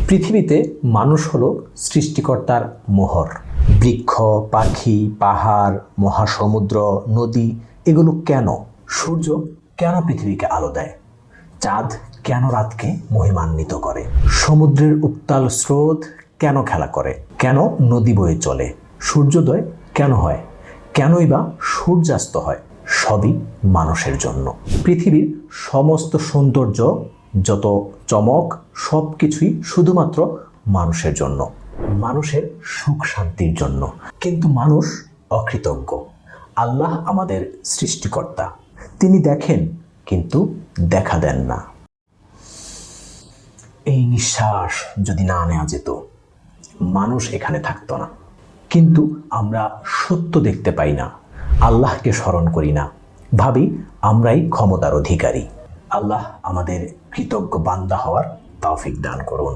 পৃথিবীতে মানুষ হলো সৃষ্টিকর্তার মোহর। বৃক্ষ, পাখি, পাহাড়, মহাসমুদ্র, নদী এগুলো কেন? সূর্য কেন পৃথিবীকে আলো দেয়? চাঁদ কেন রাতকে মহিমান্বিত করে? সমুদ্রের উত্তাল স্রোত কেন খেলা করে? কেন নদী বয়ে চলে? সূর্যোদয় কেন হয়? কেনই বা সূর্যাস্ত হয়? সবই মানুষের জন্য। পৃথিবীর সমস্ত সৌন্দর্য, যত চমক, সব কিছুই শুধুমাত্র মানুষের জন্য, মানুষের সুখ শান্তির জন্য। কিন্তু মানুষ অকৃতজ্ঞ। আল্লাহ আমাদের সৃষ্টিকর্তা, তিনি দেখেন কিন্তু দেখা দেন না। এই নিঃশ্বাস যদি না নেওয়া যেত, মানুষ এখানে থাকতো না। কিন্তু আমরা সত্য দেখতে পাই না, আল্লাহকে স্মরণ করি না, ভাবি আমরাই ক্ষমতার অধিকারী। আল্লাহ আমাদের কৃতজ্ঞ বান্দা হওয়ার তৌফিক দান করুন।